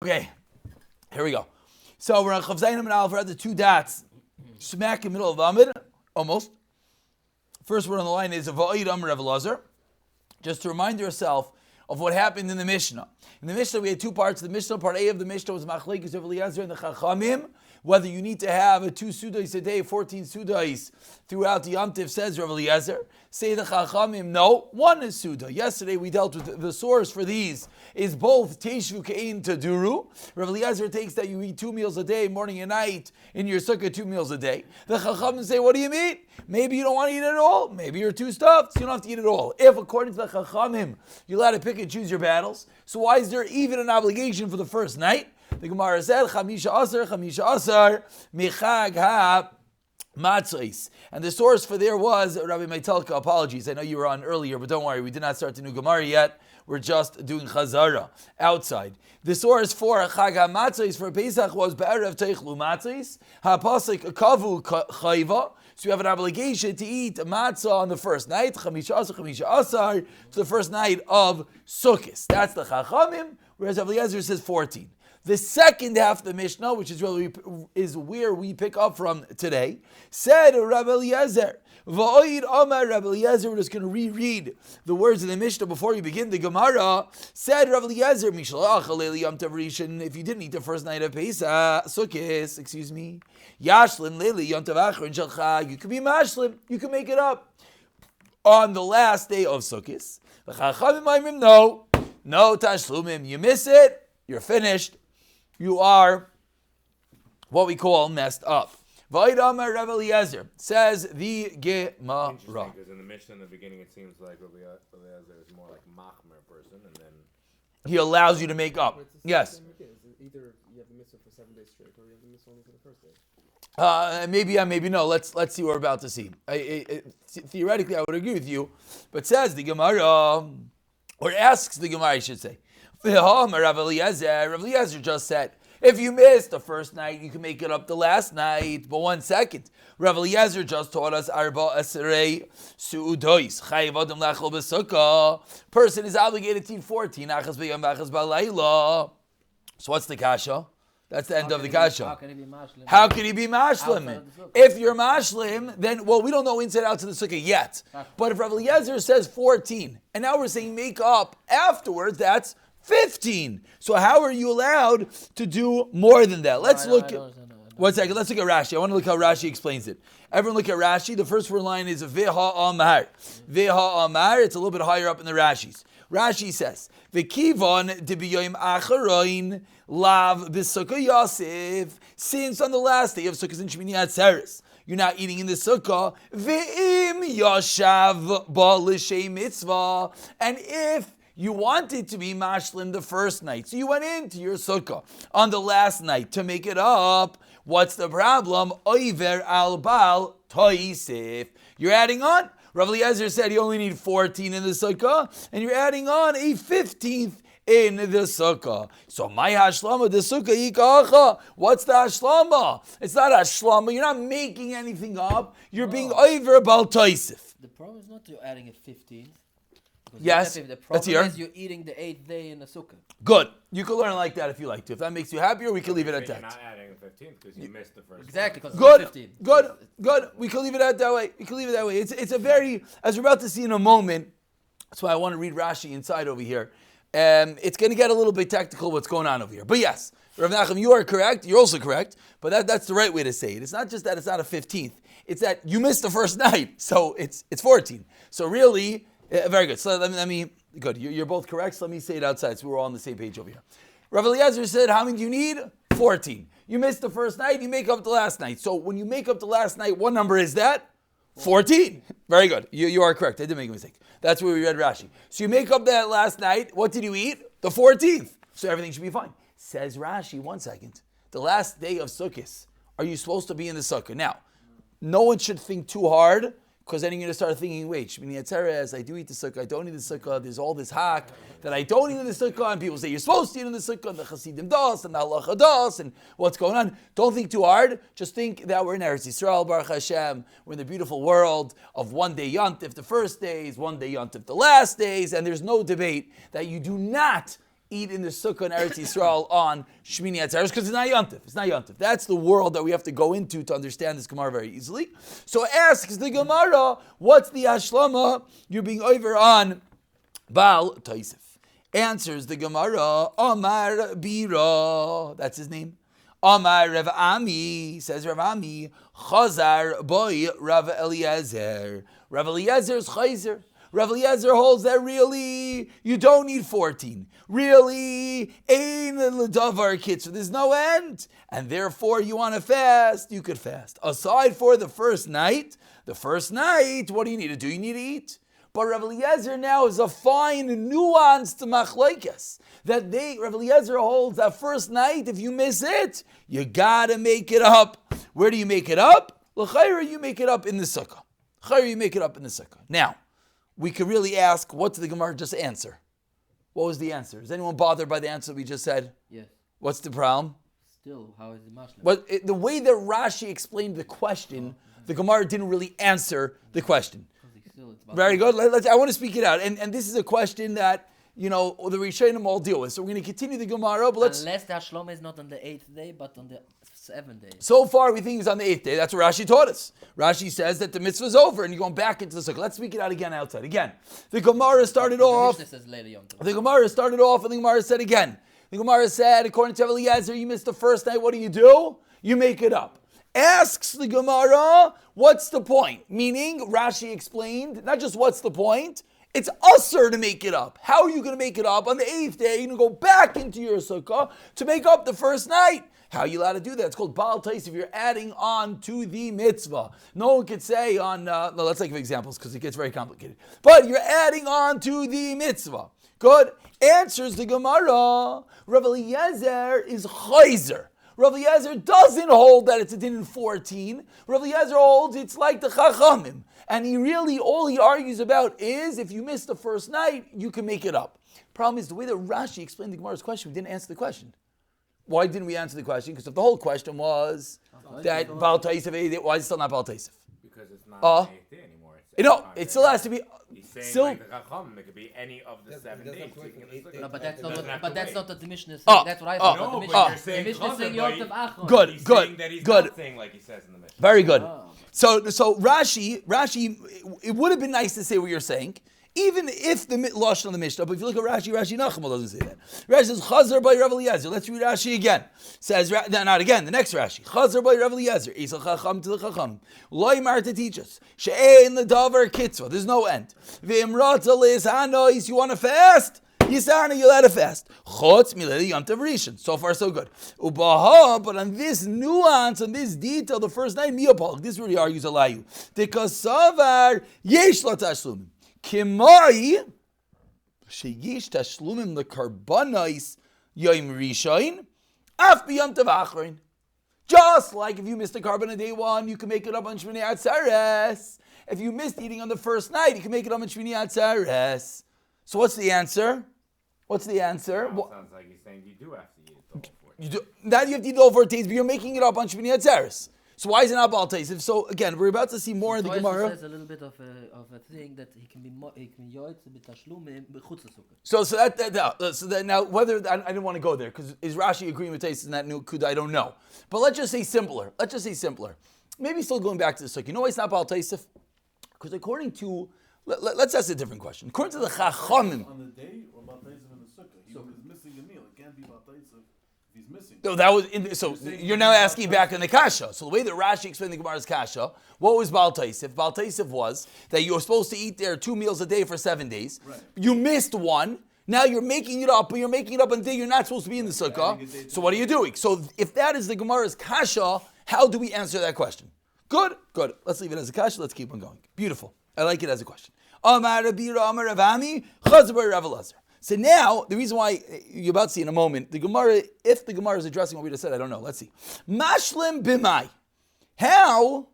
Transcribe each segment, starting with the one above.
Okay, here we go. So we're on Chav Zayin and Aleph. We're at the two dots, smack in the middle of Amid, almost. First word on the line is Va'id Amr Rav Elazar. Just to remind yourself of what happened in the Mishnah. In the Mishnah, we had two parts. The Mishnah, part A of the Mishnah was Machlekes Rav Eliezer and the Chachamim. Whether you need to have 2 sudais a day, 14 sudais throughout the Yom Tiv, says Rav Eliezer. Say the Chachamim, no, one is suda. Yesterday we dealt with the source for these is both Teshvu Ke'in Taduru. Rav Eliezer takes that you eat 2 meals a day, morning and night, in your sukkah 2 meals a day. The Chachamim say, what do you mean? Maybe you don't want to eat it at all. Maybe you're too stuffed, so you don't have to eat it all. If, according to the Chachamim, you're allowed to pick and choose your battles, so why is there even an obligation for the first night? The Gemarah said, Chamisha Asar, Michag Ha Matzos. And the source for there was, Rabbi Meitelka, apologies, I know you were on earlier, but don't worry, we did not start the new Gemarah yet. We're just doing Chazara outside. The source for Chag HaMatzos for Pesach was Be'erev Teichlu Matzos, HaPasik Kavu Chayva. So you have an obligation to eat matzah on the first night, Chamisha Asar, to the first night of Sukkot. That's the Chachamim, whereas Rav Eliezer says 14. The second half of the Mishnah, which is where we pick up from today, said Rav Eliezer. Va'oid Amar Rav Eliezer. We're just going to reread the words of the Mishnah before we begin the Gemara. Said Rav Eliezer, Mishalach Aleli Yom Tov Rishon. If you didn't eat the first night of Pesach, Sukkot, Yashlim Leili Yom Tov Achron Shalcha. You can be Mashlim. You can make it up on the last day of Sukkot. The Chachamim Ma'imrim, no Tashlumim. You miss it, you're finished. You are what we call messed up. Va'id Amar Rav Eliezer, says the Gemarah. Because in the Mishnah in the beginning it seems like Rav Eliezer is more like machmer person, and then he allows you to make up. Yes. Either you have the mitzvah for 7 days straight, or you have the mitzvah only for the first day. Maybe yeah, maybe no. Let's see what we're about to see. Theoretically, I would agree with you, but says the Gemarah, or asks the Gemarah, I should say. Rav Eliezer just said, if you missed the first night, you can make it up the last night. But 1 second, Rav Eliezer just taught us Arba Asrei Su'udois Chayiv Adam Lachol B'Sukkah. Person is obligated to eat 14 Achas B'Yom Achas B'Layla. So what's the kasha? That's the end of the kasha. How can he be mashlim? How can he be mashlim? If you're mashlim, then, well, we don't know inside out to the sukkah yet. But if Rav Eliezer says 14, and now we're saying make up afterwards, that's 15. So how are you allowed to do more than that? Let's look at 1 second. Let's look at Rashi. I want to look how Rashi explains it. Everyone look at Rashi. The first word line is Veha Amar. Veha Amar. It's a little bit higher up in the Rashis. Rashi says, V'kivon debiyoim acharoin lav b'sukkah Yosef. Since on the last day of Sukkot and Shmini Atzeres, you're not eating in the sukkah. Ve'im yashav ba l'shem mitzvah. And if you wanted to be mashlim the first night, so you went into your sukkah on the last night to make it up, what's the problem? Oiver al bal toisif. You're adding on. Rav Eliezer said you only need 14 in the sukkah, and you're adding on a 15th in the sukkah. So my hashlama, the sukkah yikacha. What's the hashlama? It's not hashlama. You're not making anything up. You're being oiver bal toisif. The problem is not you're adding a 15th. Yes, the problem is you're eating the 8th day in the sukkah. Good. You can learn like that if you like to. If that makes you happier, we can leave it at that. You're not adding a 15th because you missed the first. Exactly. Good. 15. Good. We can leave it at that way. It's a very, as we're about to see in a moment. That's why I want to read Rashi inside over here. It's going to get a little bit technical what's going on over here. But yes, Rav Nachum, you are correct. You're also correct. But that's the right way to say it. It's not just that it's not a 15th. It's that you missed the first night, so it's 14. So really. Very good. So let me good. You're both correct. So let me say it outside so we're all on the same page over here. Rav Eliezer said, how many do you need? 14. You missed the first night, you make up the last night. So when you make up the last night, what number is that? 14. Very good. You are correct. I did make a mistake. That's where we read Rashi. So you make up that last night. What did you eat? The 14th. So everything should be fine. Says Rashi, 1 second. The last day of Sukkot, are you supposed to be in the sukkah? Now, no one should think too hard, because then you're going to start thinking, wait, Shmini Atzeres, I do eat the sukkah, I don't eat the sukkah, there's all this hack that I don't eat in the sukkah, and people say you're supposed to eat in the sukkah, and the Hasidim das, and the halacha das, and what's going on. Don't think too hard, just think that we're in Eretz Yisrael, Baruch Hashem, we're in the beautiful world of 1 day Yontif the first days, 1 day Yontif the last days, and there's no debate that you do not eat in the Sukkah in Eretz Yisrael on Shmini Atzeres because it's not Yontif. It's not Yontif. That's the world that we have to go into to understand this Gemara very easily. So asks the Gemara, what's the Hashlama you're being over on Baal Taisif? Answers the Gemara, Amar Bira, that's his name. Amar Rav Ami, says Rav Ami, Chazar boy Rav Eliezer. Rav Eliezer's Chayzer. Rav Eliezer holds that really you don't need 14. Really, ein l'davar kitzur. There's no end, and therefore you want to fast. You could fast. Aside for the first night, what do you need to do? You need to eat. But Rav Eliezer now is a fine, nuanced machlokes that Rav Eliezer holds that first night. If you miss it, you gotta make it up. Where do you make it up? L'chayra, you make it up in the sukkah. L'chayra, you make it up in the sukkah. Now, we could really ask, what did the Gemara just answer? What was the answer? Is anyone bothered by the answer we just said? Yes. What's the problem? Still, how is the mashlim? But the way that Rashi explained the question, the Gemara didn't really answer the question. Very good. I want to speak it out. And this is a question that, the Rishonim all deal with. So we're going to continue the Gemara, but unless the Hashlama is not on the 8th day, but on the 7th day. So far, we think it's on the 8th day. That's what Rashi taught us. Rashi says that the mitzvah is over, and you're going back into the sukkah. Let's speak it out again outside. Again, the Gemara started off. The Gemara started off, and the Gemara said again. The Gemara said, according to Eliezer, you missed the first night. What do? You make it up. Asks the Gemara, what's the point? Meaning, Rashi explained, not just what's the point, it's usher to make it up. How are you going to make it up? On the 8th day, you're going to go back into your sukkah to make up the first night. How are you allowed to do that? It's called Baal Tais if you're adding on to the mitzvah. No one could say let's think of examples because it gets very complicated. But you're adding on to the mitzvah. Good. Answers the Gemara. Rav Eliezer is chayzer. Rav Eliezer doesn't hold that it's a din in 14. Rav Eliezer holds it's like the Chachamim. And all he argues about is if you miss the first night, you can make it up. Problem is the way that Rashi explained the Gemara's question, we didn't answer the question. Why didn't we answer the question? Because if the whole question was that Baal Taisif, why is it still not Baal Taisif? Because it's not an 8th day anymore. It still has to be. He's saying like the Chacham, it could be any of the 7 days. No, but that's not what the Mishnah is saying. That's what I thought. No, the but you're saying the Mishnah is saying Yom Tov Achron. Good. He's not saying like he says in the Mishnah. Very good. So Rashi, it would have been nice to say what you're saying, even if the lashon of the Mishnah. But if you look at Rashi Nachman doesn't say that. Rashi says Chazar by Rav Eliezer. Let's read Rashi again. Says not again. The next Rashi Chazar by Rav Eliezer. Isal Chacham to the Chacham. Loymar to teach us. She'ein the davar kitzvah. There's no end. V'imrata le'ishanois. You want to fast? Yisarna, you'll have to fast. Chotz milei Yom Tov Rishon. So far, so good. Ubaha, but on this nuance, on this detail, the first night, miyapal. This really argues alayu. Tekasavar yesh la tashlumim. Kimai sheyish tashlumim lekarbanais yom rishon af b'Yom Tov Achron. Just like if you missed a carbon on day 1, you can make it up on Shmini Atzeres. If you missed eating on the first night, you can make it up on Shmini Atzeres. So what's the answer? What's the answer? Well, sounds like he's saying you do have to eat it the whole 14. Now you have to eat the whole 14, but you're making it up on Shmini Atzeres. So why is it not Baal Taisif? So again, we're about to see more in the Gemara. Says a little bit of a thing that he can yoytz b'tashlumim b'chutz sukkah. So that now whether I didn't want to go there because is Rashi agreeing with Taisif in that new kuda? I don't know. But let's just say simpler. Maybe still going back to the sukkah. You know why it's not Baal Taisif? Because according to let's ask a different question. According to the Chachamim, on the day or Baal Taisif in the sukkah, he was missing a meal. It can't be Baal Taisif if he's missing. No, that was so. You're now asking back in the kasha. So the way that Rashi explained the Gemara's kasha, what was Baal Taisif? Baal Taisif was that you were supposed to eat there 2 meals a day for 7 days. Right. You missed one. Now you're making it up, but you're making it up on the day you're not supposed to be in the sukkah. So what are you doing? So if that is the Gemara's kasha, how do we answer that question? Good. Let's leave it as a kasha. Let's keep on going. Beautiful. I like it as a question. Amar Rabira Amar Ravami Chazar Rav Elazar. So now, the reason why you're about to see in a moment, the Gemara, if the Gemara is addressing what we just said, I don't know. Let's see. Mashlim bimai. How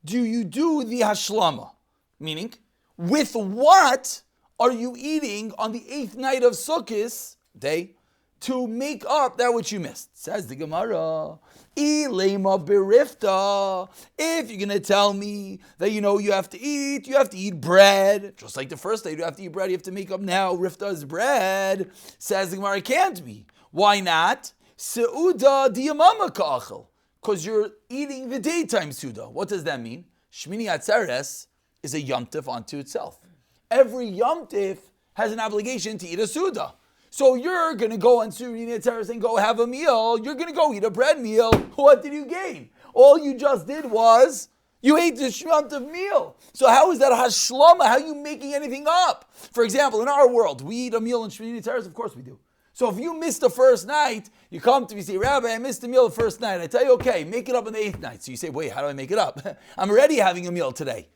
do you do the hashlama? Meaning, with what are you eating on the 8th night of Sukkot day? to make up that which you missed. Says the Gemara, Ilema berifta. If you're going to tell me that you have to eat bread. Just like the first day, you have to eat bread, you have to make up now. Rifta is bread. Says the Gemara, it can't be. Why not? Seuda diyamama ka'achel. Because you're eating the daytime Suda. What does that mean? Shmini Atzeres is a Yom Tif unto itself. Every Yom Tif has an obligation to eat a Suda. So you're going to go on Shmini Atzeres and go have a meal. You're going to go eat a bread meal. What did you gain? All you just did was you ate the Yom Tif meal. So how is that a hashlama? How are you making anything up? For example, in our world, we eat a meal in Shmini Atzeres. Of course we do. So if you missed the first night, you come to me and say, Rabbi, I missed the meal the first night. I tell you, okay, make it up on the 8th night. So you say, wait, how do I make it up? I'm already having a meal today.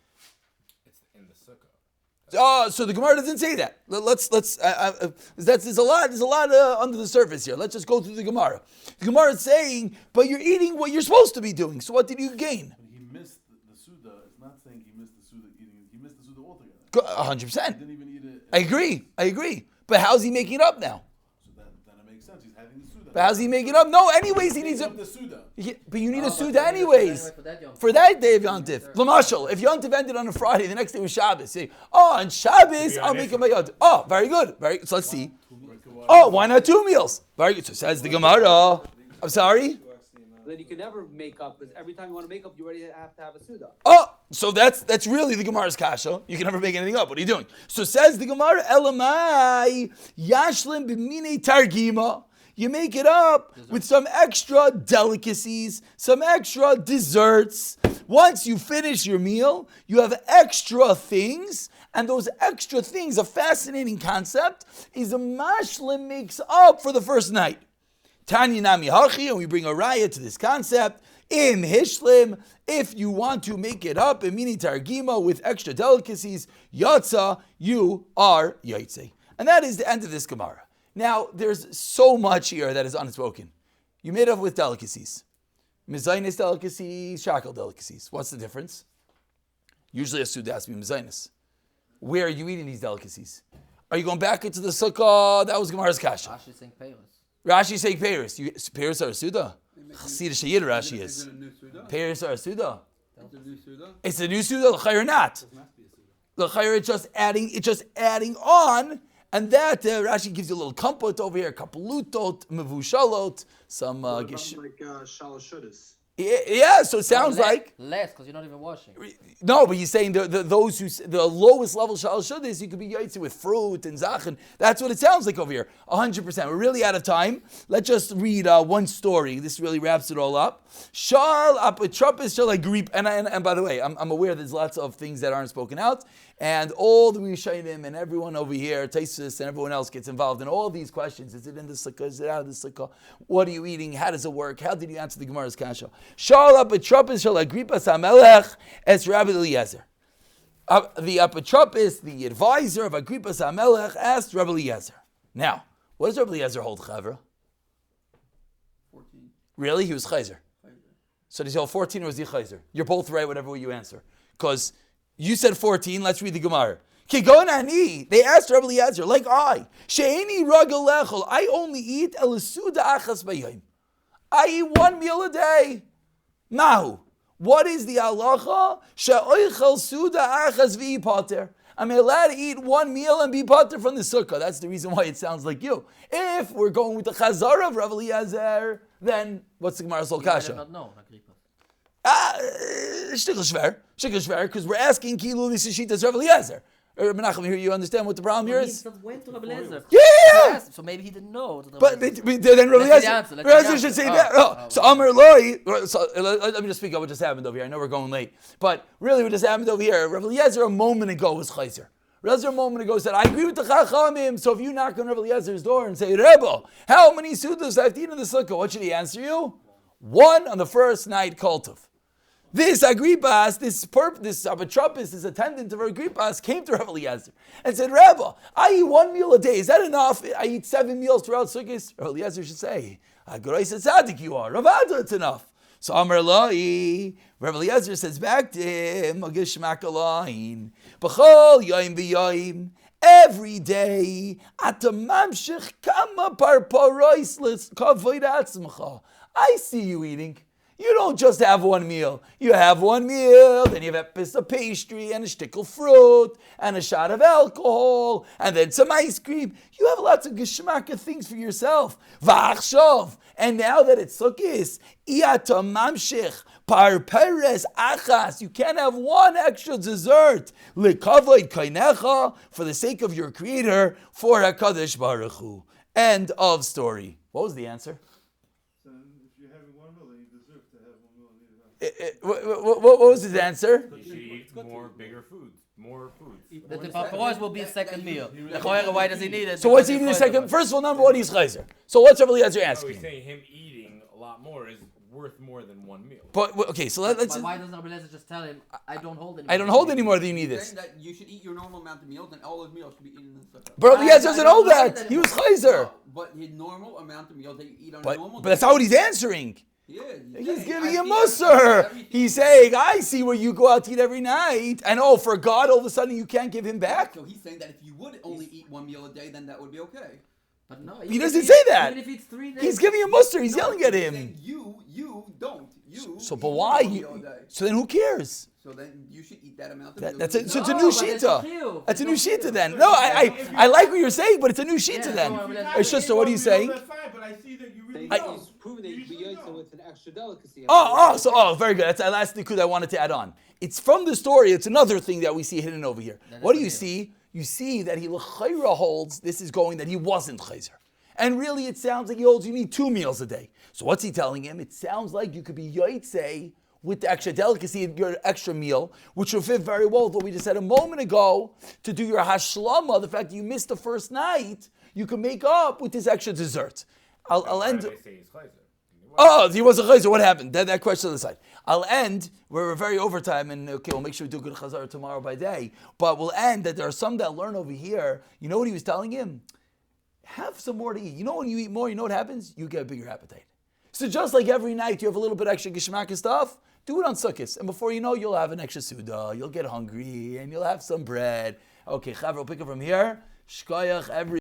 It's in the sukkah. So the Gemara doesn't say that. There's a lot under the surface here. Let's just go through the Gemara. The Gemara is saying, but you're eating what you're supposed to be doing. So what did you gain? When he missed the Suda, it's not saying he missed the Suda eating it. He missed the Suda altogether. 100%. He didn't even eat it. I agree. But how's he making it up now? So then it makes sense. He's having the Suda. But how's he making it up? No, anyways, he needs He a... the Suda. But you need a Suda but anyways. For that day of Yom Tif. Lamashal, if Yom Tif ended on a Friday, the next day was Shabbos. Say, on Shabbos, I'll make it my Yom Tif. Oh, very good. So let's see. Oh, why not 2 meals? Very good. So says the Gemara. I'm sorry? Then you can never make up, because every time you want to make up, you already have to have a Suda. Oh, so that's really the Gemara's kasha. You can never make anything up. What are you doing? So says the Gemara, Elamai, Yashlim b'minei targima. You make it up with some extra delicacies, some extra desserts. Once you finish your meal, you have extra things, and those extra things, a fascinating concept, is a mashlim makes up for the first night. Tanya Nami Hachi, and we bring a raya to this concept. Im Hishlim, if you want to make it up, Imini Targima, with extra delicacies, Yatza, you are Yaitse. And that is the end of this Gemara. Now, there's so much here that is unspoken. You made up with delicacies. Mezainis delicacies, shakel delicacies. What's the difference? Usually a Suda has to be Mezainis. Where are you eating these delicacies? Are you going back into the Sukkah? That was Gemara's kasha. Rashi saying Peiros. Rashi saying Peiros. Peiros are a Suda? Chassid Shayir Rashi is. Peiros are a Suda. It's a new Suda, l'chayr not. L'chayr it's just adding on, and that Rashi gives you a little comfort over here, kapalutot, mevushalot, some Shalashudas. yeah, so it sounds like less because you're not even washing. no, but he's saying those who the lowest level shalosh you could be yaitze with fruit and zachin. That's what it sounds like over here. 100%. We're really out of time. Let's just read one story. This really wraps it all up. Shal apotropis shal agrip, and by the way, I'm aware there's lots of things that aren't spoken out, and all the Rishayim and everyone over here, Taisus and everyone else gets involved in all these questions. Is it in the sukkah? Is it out of the sukkah? What are you eating? How does it work? How did you answer the Gemara's kasha? Shal apotropis shal agripas hamelech es Rabbi Eliezer. The apotropis, the advisor of Agrippas HaMelech, asked Rabbi Eliezer. Now, what does Rabbi Eliezer hold, Chavra? 14. Really? He was Chayzer. So does he hold 14 or was he Chayzer? You're both right, whatever way you answer. Because you said 14, let's read the Gemara. Kigonani, they asked Rabbi Eliezer, like I, She'eni ragal lechol, I only eat elisuda achas bayayim. I eat 1 meal a day. Mahu. What is the halacha? She'oichel suda achas v'i pater. I'm allowed to eat 1 meal and be pater from the sukkah. That's the reason why it sounds like you. If we're going with the chazara of Rav Eliezer, then what's the Gemara's whole kasha? Not know, Agrippa. Shtickle shver, because we're asking kilu nishishitas Rav Eliezer. Menachem, here you understand what the problem here is? He went to Rabbi Eliezer. Yeah! So maybe he didn't know. But then Rabbi Eliezer should say that. So Amar Loi, let me just speak up what just happened over here. I know we're going late. But really what just happened over here, Rabbi Eliezer a moment ago was Chayzer. Rabbi Eliezer a moment ago said, I agree with the Chachamim, so if you knock on Rabbi Eliezer's door and say, Rebbe, how many sudas do I have to eat in the sukkah? What should he answer you? 1 on the first night kultuf. This Agrippas, this apotropis, this attendant of Agrippas came to Rabbi Eliezer and said, Rebbe, I eat 1 meal a day. Is that enough? I eat 7 meals throughout Sukkot. Rabbi Eliezer should say, Agorais tzaddik you are. Ravada, it's enough. So Amar Loi, Rabbi Eliezer says back to him, Magishmak alain, B'chol yoim v'yoim, every day. Atamamshich kama parparois kavod atzmacha. I see you eating. You don't just have one meal. You have one meal, then you have a piece of pastry and a shtickle fruit and a shot of alcohol and then some ice cream. You have lots of geschmacka things for yourself. V'achshov. And now that it's Sukkis, iyata mamshich par peres achas. You can't have one extra dessert. Likavod kainecha, for the sake of your Creator, for HaKadosh Baruch Hu. End of story. What was the answer? So if you're having one meal, then you deserve to have one meal and eat it up. What was his answer? You should eat more bigger foods, more foods. That the paparois will be a second meal. Why does he need it? So what's he eating a second? First of all, number one, he's chayzer. So what's Rav Eliezer So asking? he's saying him eating a lot more is worth more than one meal. But okay, so let's. Why doesn't Rabbi Eliezer just tell him, I don't hold anymore? I don't hold anymore that you need Saying this. that you should eat your normal amount of meals, and all those meals should be eaten in the sukkah. But Rav Eliezer doesn't I don't hold hold that. it He was anymore. chayzer. No, but his normal amount of meals that you eat on a But normal that's day- not what he's answering. Yeah, He's saying, giving I you see musser. everything- He's saying, I see where you go out to eat every night. And oh, for God, all of a sudden you can't give him back? So he's saying that if you would only eat one meal a day, then that would be okay. But no, He doesn't say that. Even if it's 3 days. He's giving you musser. He's No, yelling at he's him. saying you don't. You. So, eat but one why? meal a day. So then who cares? So then you should eat that amount of meals. That's it. So it's a No, new but there's shita. no chiyuv. That's a new There's no shita chiyuv. then. No, I like what you're saying, but it's a new shita Yeah, then. no, but that's- It's just, so what are you saying? That's fine, but I see that you really They- don't. He's proven that You you can be usually yoitza don't. with an extra delicacy. Very good. That's the last nikud I wanted to add on. It's from the story. It's another thing that we see hidden over here. That What do is you the see? You see that he l'chayra holds, this is going that he wasn't chayzer. And really it sounds like he holds you need 2 meals a day. So what's he telling him? It sounds like you could be yoitze with the extra delicacy of your extra meal, which will fit very well with what we just said a moment ago, to do your hashlama, the fact that you missed the first night, you can make up with this extra dessert. I'll Why end. do they say he's chayzer? Oh, he was a chayzer. What happened? That question on the side. I'll end. We're very overtime, and okay, we'll make sure we do a good chazar tomorrow by day. But we'll end that there are some that learn over here. You know what he was telling him? Have some more to eat. You know when you eat more, you know what happens? You get a bigger appetite. So just like every night you have a little bit extra geshmaka stuff, do it on Sukkot. And before you know, you'll have an extra suda. You'll get hungry, and you'll have some bread. Okay, Chavra, we'll pick it from here. Shkoyach every